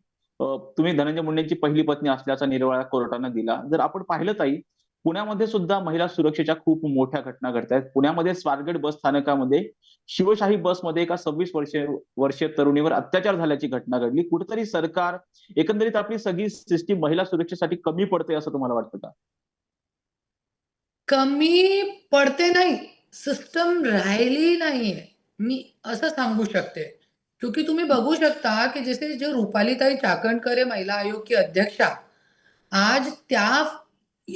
तुम्ही धनंजय मुंडेंची पहिली पत्नी असल्याचा निर्वाळा कोर्टानं दिला. जर आपण पाहिलं ताई, पुण्यामध्ये सुद्धा महिला सुरक्षेच्या खूप मोठ्या घटना घडतायत. पुण्यामध्ये स्वारगेट बस स्थानकामध्ये शिवशाही बसमध्ये एका 26 वर्षीय तरुणीवर अत्याचार झाल्याची घटना घडली. कुठेतरी सरकार, एकंदरीत आपली सगळी सिस्टीम महिला सुरक्षेसाठी कमी पडते असं तुम्हाला वाटतं का? कमी पडते नाही, सिस्टम राहिली नाहीये. मी असं सांगू शकते. क्योंकि तुम्ही बघू शकता, की जसे जो रुपालीताई चाकणकर आहे महिला आयोग की अध्यक्षा, आज त्या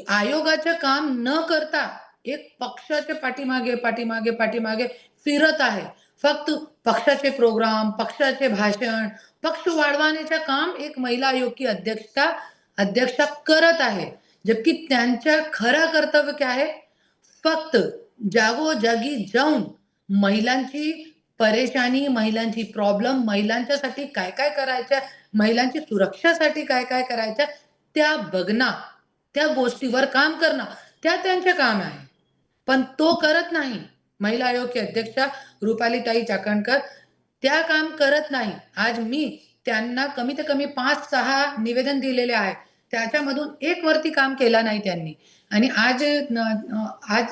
आयोगाचं काम न करता एक पक्षाच्या पाठीमागे फिरत आहे. फक्त पक्षाचे प्रोग्राम, पक्षाचे भाषण, पक्ष वाढवण्याचं काम एक महिला आयोग की अध्यक्षा करत आहे. जबकि त्यांचं खरं कर्तव्य काय आहे? फक्त जागोजागी जाऊन महिलांची परेशानी, महिलांची प्रॉब्लेम, महिलांच्यासाठी काय-काय करायचं, महिलांची सुरक्षासाठी काय-काय करायचं, त्या बघणं, त्या गोष्टीवर काम करणं, त्यांचं काम आहे. पण तो करत नाही. महिला आयोग की अध्यक्षा रुपालीताई चाकणकर त्या काम करत नाही. आज मी त्यांना कमीत कमी 5-6 निवेदन दिलेले आहे. त्याच्यामधून एक वरती काम केलं नाही त्यांनी. आणि आज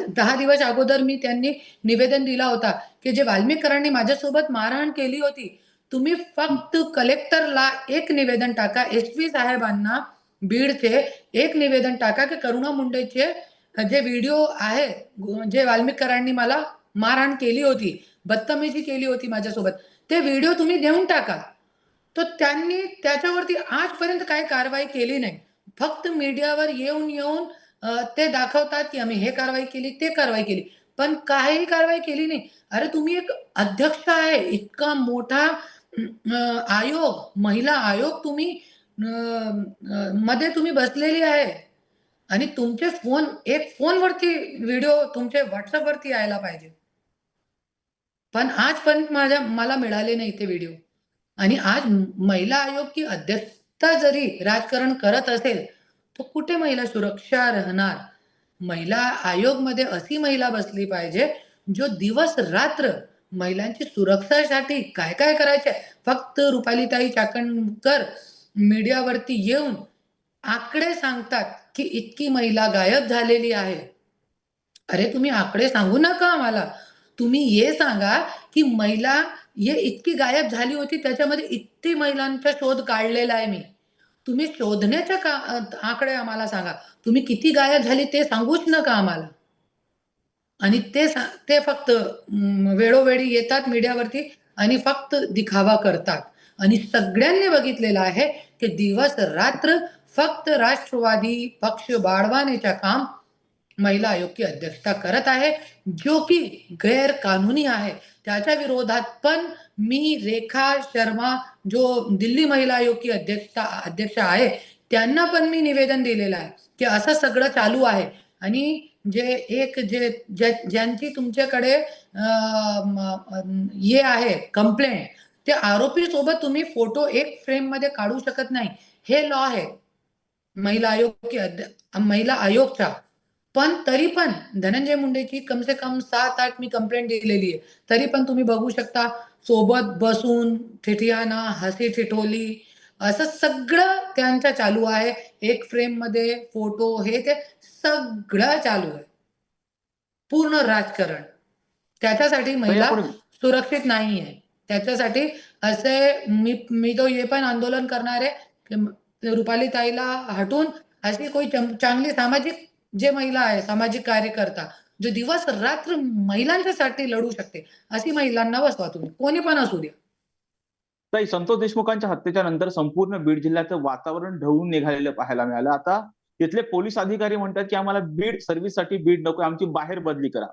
10 दिवस अगोदर मी त्यांनी निवेदन दिला होता, की जे वाल्मिकरांनी माझ्यासोबत मारहाण केली होती, तुम्ही फक्त कलेक्टरला एक निवेदन टाका, SP साहेबांना बीडचे एक निवेदन टाका, की करुणा मुंडेचे जे व्हिडिओ आहे, जे वाल्मिकरांनी मला मारहाण केली होती, बदतमीजी केली होती माझ्यासोबत, ते व्हिडिओ तुम्ही देऊन टाका. तर त्यांनी त्याच्यावरती आजपर्यंत काही कारवाई केली नाही. फक्त मीडियावर येऊन ते दाखवतात, की आम्ही हे कारवाई केली, ते कारवाई केली. पण काहीही कारवाई केली नाही. अरे तुम्ही एक अध्यक्ष आहे, इतका मोठा आयोग, महिला आयोग तुम्ही मध्ये तुम्ही बसलेली आहे. आणि तुमचे एक फोनवरती व्हिडिओ तुमचे WhatsAppवरती यायला पाहिजे. पण आजपर्यंत मला मिळाले नाही ते व्हिडिओ. आणि आज महिला आयोग की अध्यक्षता जरी राजकारण करत असेल, तर कुठे महिला सुरक्षा राहणार? महिला आयोगमध्ये अशी महिला बसली पाहिजे, जो दिवस-रात्र महिलांची सुरक्षेसाठी काय-काय करायचे. फक्त रुपालीताई चाकणकर मीडियावरती येऊन आकडे सांगतात, की इतकी महिला गायब झालेली आहे. अरे तुम्ही आकडे सांगू नका आम्हाला. तुम्ही हे सांगा, की महिला इतकी गायब झाली होती, त्याच्यामध्ये इतकी महिलांचा शोध काढलेला आहे मी. तुम्ही शोधण्याच्या आकडे आम्हाला सांगा. तुम्ही किती गायब झाली ते सांगूच नका आम्हाला. आणि ते फक्त वेळोवेळी येतात मीडियावरती आणि फक्त दिखावा करतात. आणि सगळ्यांनी बघितलेलं आहे की दिवस रात्र फक्त राष्ट्रवादी पक्ष वाढवण्याचं काम महिला आयोग की अध्यक्षता करत आहे, जो की गैरकानूनी आहे. त्याच्या विरोधात पण मी रेखा शर्मा, जो दिल्ली महिला आयोग की अध्यक्ष आहे, त्यांना पण मी निवेदन दिलेलं आहे की असं सगळं चालू आहे. आणि ज्यांची तुमच्याकडे हे आहे कंप्लेंट, ते आरोपी सोबत तुम्ही फोटो एक फ्रेम मध्ये काढू शकत नाही. हे लॉ आहे महिला आयोगचा. पण तरी पण धनंजय मुंडेची कम से कम 7-8 मी कंप्लेंट दिलेली आहे. तरी पण तुम्ही बघू शकता सोबत बसून ठिठियाना, हसी ठिठोली असं सगळं त्यांचं चालू आहे. एक फ्रेम मध्ये फोटो हे ते सगळं चालू आहे. पूर्ण राजकारण. त्याच्यासाठी ताई महिला आपण सुरक्षित नाही आहे. त्याच्यासाठी असे मी तो हे पण आंदोलन करणार आहे की रुपाली ताईला हटून अशी कोई चांगली सामाजिक जे महिला आहे, सामाजिक कार्यकर्ता जो दिवस रात्र महिलांच्यासाठी लढू शकते, अशी महिलांना बसवा तुम्ही. कोणी पण असू द्या. ताई, संतोष देशमुखांच्या हत्येच्या नंतर संपूर्ण बीड जिल्ह्याचं वातावरण ढवळून निघालेलं पाहायला मिळालं. आता तिथले पोलीस अधिकारी म्हणतात की आम्हाला बीड सर्व्हिससाठी बीड नको, आमची बाहेर बदली करा.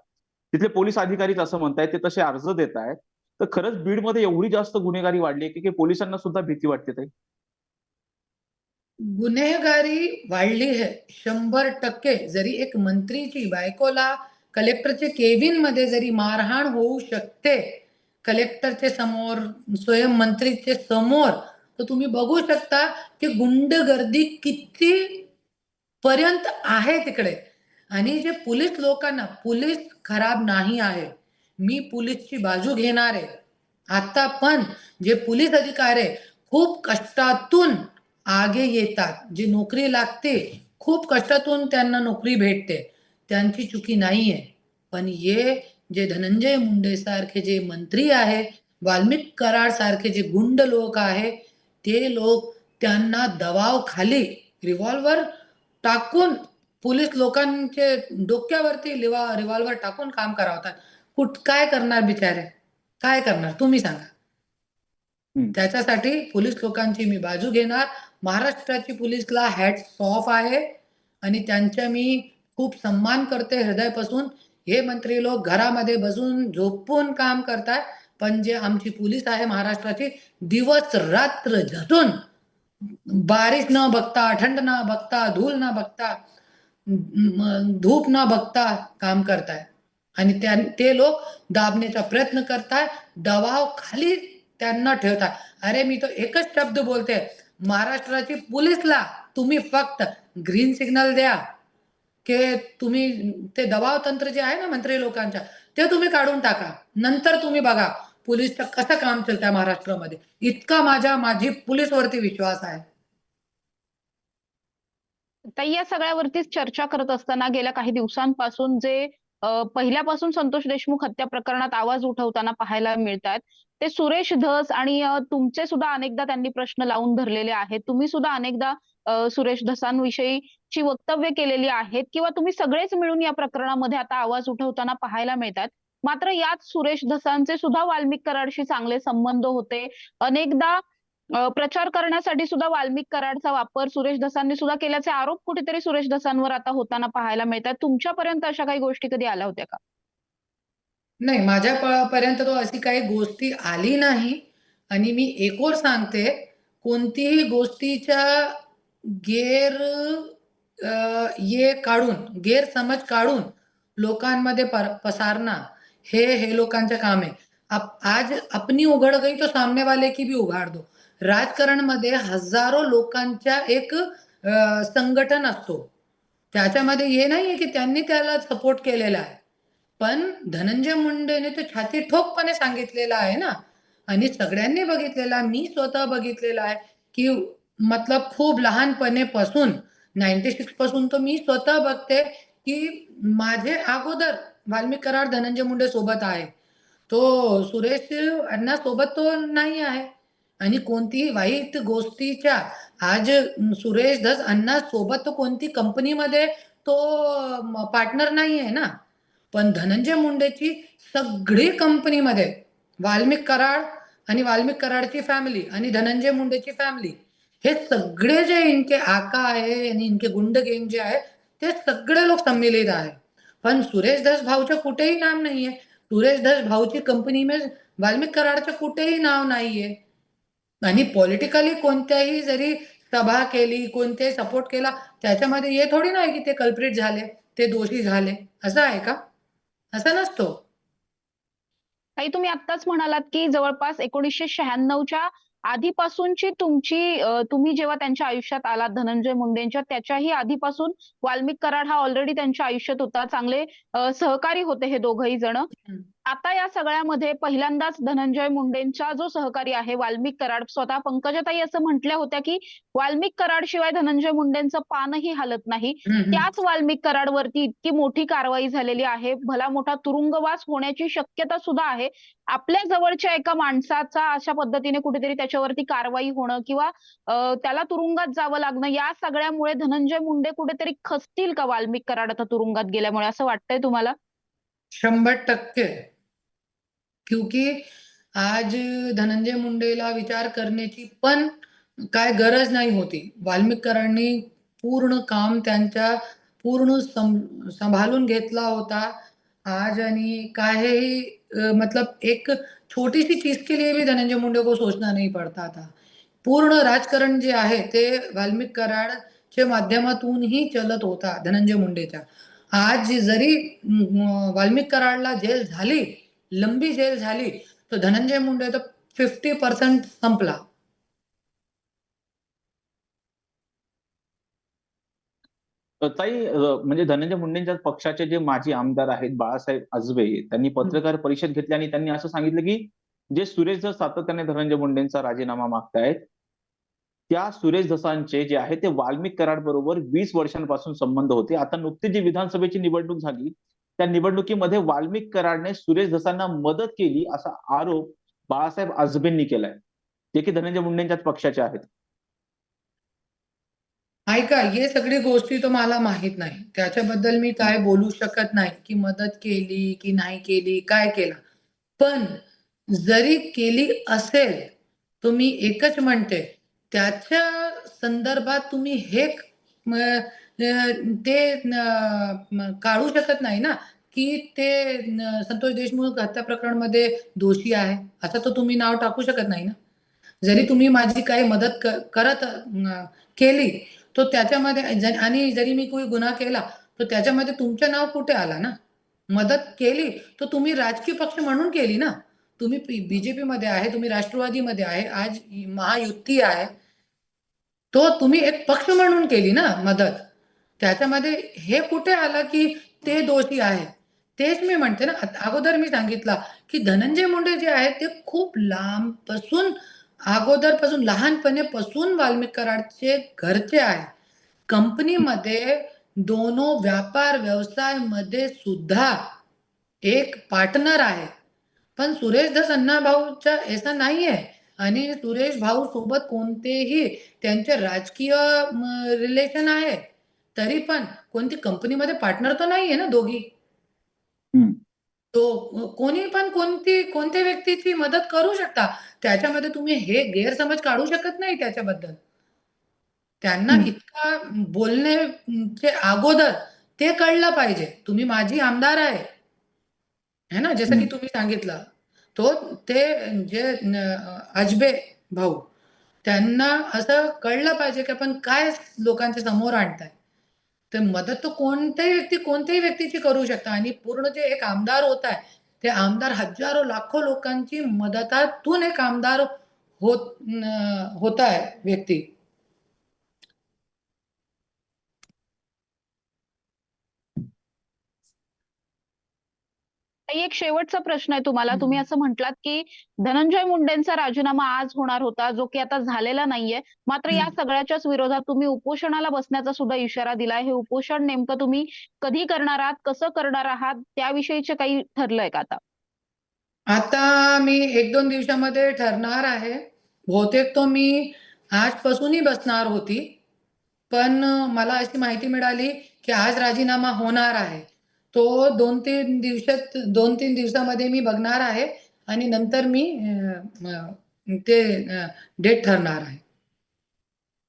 तिथले पोलीस अधिकारीच असं म्हणतायत, ते तसे अर्ज देत आहेत. तर खरंच बीडमध्ये एवढी जास्त गुन्हेगारी वाढली आहे की पोलिसांना सुद्धा भीती वाटते ताई? गुन्हेगारी वाढली आहे 100%. जरी एक मंत्रीची बायकोला कलेक्टरच्या केबिन मध्ये जरी मारहाण होऊ शकते कलेक्टरच्या समोर, स्वयं मंत्रीच्या समोर, तर तुम्ही बघू शकता की गुंडगर्दी किती पर्यंत आहे तिकडे. आणि जे पोलीस लोकांना, पोलीस खराब नाही आहे, मी पोलीसची बाजू घेणार आहे. आता पण जे पोलीस अधिकारी खूप कष्टातून आगे येतात, जी नोकरी लागते खूप कष्टातून त्यांना नोकरी भेटते, त्यांची चुकी नाही आहे. पण हे जे धनंजय मुंडे सारखे जे मंत्री आहे, वाल्मिक कराड सारखे जे गुंड लोक आहे, ते लोक त्यांना दबावाखाली रिव्हॉल्वर टाकून पोलीस लोकांचे डोक्यावरती रिव्हॉल्वर टाकून काम करावतात. काय करणार बिचारे? काय करणार तुम्ही सांगा. त्याच्यासाठी पोलीस लोकांची मी बाजू घेणार. महाराष्ट्राची पोलीसला हॅट्स ऑफ आहे आणि त्यांचा मी खूप सन्मान करते हृदयापासून. हे मंत्री लोक घरामध्ये बसून झोपून काम करतात, पण जे आमची पोलीस आहे महाराष्ट्राची, दिवस रात्र झटून बारिश न बघता, थंड न बघता, धूल न बघता, धूप न बघता काम करताय. आणि ते लोक दाबण्याचा प्रयत्न करताय, दबाव खाली त्यांना ठेवताय. अरे मी तो एकच शब्द बोलते, महाराष्ट्राची पोलीसला तुम्ही फक्त ग्रीन सिग्नल द्या की तुम्ही ते दबाव तंत्र जे आहे ना मंत्री लोकांच्या, ते तुम्ही काढून टाका. नंतर तुम्ही बघा पोलीसचं कसं काम चालतंय महाराष्ट्रामध्ये. इतका माझी पोलीसवरती विश्वास आहे. ताई, या सगळ्यावरतीच चर्चा करत असताना गेल्या काही दिवसांपासून जे पहिल्यापासून संतोष देशमुख हत्या प्रकरणात आवाज उठवताना पाहायला मिळतात, ते सुरेश धस आणि तुमचे सुद्धा अनेकदा त्यांनी प्रश्न लावून धरलेले आहेत. तुम्ही सुद्धा अनेकदा सुरेश धसांविषयीची वक्तव्य केलेली आहेत किंवा तुम्ही सगळेच मिळून या प्रकरणामध्ये आता आवाज उठवताना पाहायला मिळतात. मात्र यात सुरेश धसांचे सुद्धा वाल्मिक कराडशी चांगले संबंध होते. अनेकदा प्रचार करण्यासाठी सुद्धा वाल्मिक कराडचा वापर सुरेश धसांनी सुद्धा केल्याचे आरोप कुठेतरी सुरेश धसांवर आता होताना पाहायला मिळतात. तुमच्यापर्यंत अशा काही गोष्टी कधी आल्या होत्या का? नाही, पर्यंत तो अशी काही गोष्टी आली नाही. आणि मी एक और सांगते, कोणतीही गोष्टीच्या गैर गैरसमज काढून लोकांमध्ये पसारना हे लोकांचं काम आहे. आज अपनी उघड गई तो सामने वाले की भी उघाड़ दो. राजकारणमध्ये हजारो लोकांच्या एक संघटन असतो. त्याच्यामध्ये हे नाहीये की त्यांनी त्याला सपोर्ट केलेला आहे. पण धनंजय मुंडेने तो छाती ठोकपणे सांगितलेलं आहे ना. आणि सगळ्यांनी बघितलेला, मी स्वतः बघितलेला आहे की मतलब खूप लहानपणीपासून 96 पासून तर मी स्वतः बघते की माझे अगोदर वाल्मिक कराड धनंजय मुंडे सोबत आहे. तो सुरेश अण्णा सोबत तो नाही आहे. आणि कोणतीही वाईट गोष्टीच्या आज सुरेश धस अण्णा सोबत तो कोणती कंपनीमध्ये तो पार्टनर नाही आहे ना. पण धनंजय मुंडेची सगळी कंपनीमध्ये वाल्मिक कराड आणि वाल्मिक कराडची फॅमिली आणि धनंजय मुंडेची फॅमिली हे सगळे जे इनके आका आहे आणि इनके गुंड गँग जे आहे ते सगळे लोक सम्मिलित आहे. पण सुरेश धस भाऊचं कुठेही नाम नाहीये. सुरेश धस भाऊची कंपनी में वाल्मिक कराडचं कुठेही नाव नाहीये. आणि पॉलिटिकली कोणत्याही जरी सभा केली, कोणते सपोर्ट केला, त्याच्यामध्ये हे थोडी नाही की ते कल्प्रिट झाले, ते दोषी झाले. असं आहे का? असं नसतो. ताई, तुम्ही आत्ताच म्हणालात की जवळपास 1996च्या आधीपासूनची तुम्ही जेव्हा त्यांच्या आयुष्यात आलात धनंजय मुंडेंच्या, त्याच्याही आधीपासून वाल्मिक कराड हा ऑलरेडी त्यांच्या आयुष्यात होता. चांगले सहकारी होते हे दोघंही जण. हं. आता या सगळ्यामध्ये पहिल्यांदाच धनंजय मुंडेंचा जो सहकारी आहे वाल्मिक कराड, स्वतः पंकजाताई असं म्हटल्या होत्या की वाल्मिक कराड शिवाय धनंजय मुंडेंचं पानही हलत नाही. हं, हं. त्याच वाल्मिक कराडवरती इतकी मोठी कारवाई झालेली आहे, भला मोठा तुरुंगवास होण्याची शक्यता सुद्धा आहे. आपल्या जवळच्या एका माणसाचा अशा पद्धतीने कुठेतरी त्याच्यावरती कारवाई होणं किंवा त्याला तुरुंगात जावं लागणं, या सगळ्यामुळे धनंजय मुंडे कुठेतरी खचतील का वाल्मिक कराड आता तुरुंगात गेल्यामुळे, असं वाटतंय तुम्हाला? 100% क्योंकि आज धनंजय मुंडेला विचार करण्याची पण काय गरज नाही होती. वाल्मिक कराडनी पूर्ण काम त्यांच्या पूर्ण सांभाळून घेतला होता. आज आणि काहीही मतलब एक छोटी-सी चीज़ के लिए भी धनंजय मुंडे को सोचना नहीं पड़ता था. पूर्ण राजकारण जे आहे ते वाल्मिक कराडच्या माध्यमातून ही चलत होता धनंजय मुंडेच्या. आज जरी वाल्मिक कराडला जेल झाली, लंबी जेल झाली, तर धनंजय मुंडे तर 50% संपला. ताई, म्हणजे धनंजय मुंडेंच्या पक्षाचे जे माजी आमदार आहेत बाळासाहेब आजबे, त्यांनी पत्रकार परिषद घेतली आणि त्यांनी असं सांगितलं की जे सुरेश धस सातत्याने धनंजय मुंडेंचा राजीनामा मागतायत, त्या सुरेश धसांचे जे आहे ते वाल्मिक कराड बरोबर 20 वर्षांपासून संबंध होते. आता नुकतीच जी विधानसभेची निवडणूक झाली, त्या निवडणुकीमध्ये वाल्मिक कराडने सुरेश धसांना मदत केली असा आरोप बाळासाहेब आजबेंनी केलाय, जे की धनंजय मुंडेंच्याच पक्षाचे आहेत. ऐका, हे सगळी गोष्टी तर मला माहित नाही. त्याच्याबद्दल मी काय बोलू शकत नाही, की मदत केली की नाही केली, काय केलं. पण जरी केली असेल, तर मी एकच म्हणते, त्याच्या संदर्भात तुम्ही हे ते काढू शकत नाही ना, की ते संतोष देशमुख हत्या प्रकरणामध्ये दोषी आहे, असं तर तुम्ही नाव टाकू शकत नाही ना. जरी तुम्ही माझी काही मदत करत केली, तर त्याच्यामध्ये आणि जरी मी कोणी गुन्हा केला, तर त्याच्यामध्ये तुमचं नाव कुठे आला ना? मदत केली, तर तुम्ही राजकीय पक्ष म्हणून केली ना. तुम्ही बीजेपीमध्ये आहे, तुम्ही राष्ट्रवादीमध्ये आहे, आज महायुती आहे. तो तुम्ही एक पक्ष म्हणून केली ना मदत. त्याच्यामध्ये हे कुठे आलं, की ते दोषी आहे. तेच मी म्हणते ना, अगोदर मी सांगितलं, की धनंजय मुंडे जे आहेत, ते खूप लांबपासून अगोदरपासून लहानपणीपासून वाल्मिक कराडचे घरचे आहे. कंपनीमध्ये दोनो व्यापार व्यवसायामध्ये सुद्धा एक पार्टनर आहे. पण सुरेश धस अण्णाभाऊचा ऐसा नाहीये आणि सुरेश भाऊ सोबत कोणतेही त्यांचे राजकीय रिलेशन आहे. तरी पण कोणती कंपनीमध्ये पार्टनर तर नाहीये ना दोघी. तो कोणी पण कोणत्या व्यक्तीची मदत करू शकता. त्याच्यामध्ये तुम्ही हे गैरसमज काढू शकत नाही त्याच्याबद्दल. त्यांना इतका बोलण्याचे अगोदर ते कळलं पाहिजे. तुम्ही माझी आमदार आहे. है ना? जसं की तुम्ही सांगितलं. ते जे अजबे भाऊ त्यांना असं कळलं पाहिजे, की आपण काय लोकांच्या समोर आणताय. तर मदत तर कोणत्याही व्यक्तीची करू शकता आणि पूर्ण जे एक आमदार होत आहे, ते आमदार हजारो, लाखो लोकांची मदतातून एक आमदार होत आहे व्यक्ती. ताई, एक शेवटचा प्रश्न आहे तुम्हाला. तुम्ही हं, असं म्हटलात, की धनंजय मुंडेंचा राजीनामा आज होणार होता, जो की आता झालेला नाहीये. मात्र या हं. सगळ्याच्याच विरोधात तुम्ही उपोषणाला बसण्याचा सुद्धा इशारा दिलाय. हे उपोषण नेमकं तुम्ही कधी करणार आहात, कसं करणार आहात, त्याविषयीचं काही ठरलंय का आता? आता मी 1-2 दिवसामध्ये ठरणार आहे. बहुतेक तो मी आजपासूनही बसणार होती, पण मला अशी माहिती मिळाली की आज राजीनामा होणार आहे. तो 2-3 दिवसामध्ये मी बघणार आहे आणि नंतर मी ते डेट ठरणार आहे.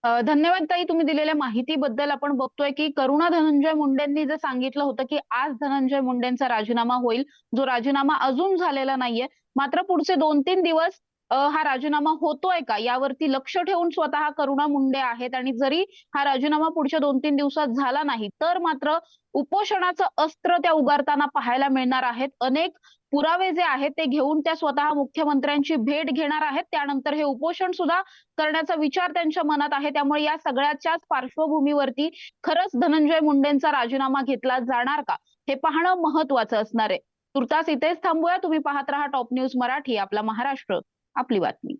धन्यवाद ताई, तुम्ही दिलेल्या माहितीबद्दल. आपण बघतोय की करुणा धनंजय मुंडेंनी जे सांगितलं होतं की आज धनंजय मुंडेंचा राजीनामा होईल, जो राजीनामा अजून झालेला नाहीये. मात्र पुढचे 2-3 दिवस हा राजीनामा होतोय का यावरती लक्ष ठेवून स्वतः करुणा मुंडे आहेत आणि जरी हा राजीनामा पुढच्या 2-3 दिवसात झाला नाही, तर मात्र उपोषणाचं अस्त्र त्या उगारताना पाहायला मिळणार आहेत. अनेक पुरावे जे आहेत ते घेऊन त्या स्वतः मुख्यमंत्र्यांची भेट घेणार आहेत. त्यानंतर हे उपोषण सुद्धा करण्याचा विचार त्यांच्या मनात आहे. त्यामुळे या सगळ्याच्याच पार्श्वभूमीवरती खरंच धनंजय मुंडेंचा राजीनामा घेतला जाणार का, हे पाहणं महत्वाचं असणार आहे. तुर्तास इथेच थांबूया. तुम्ही पाहत रहा टॉप न्यूज मराठी. आपला महाराष्ट्र, आपली बातमी.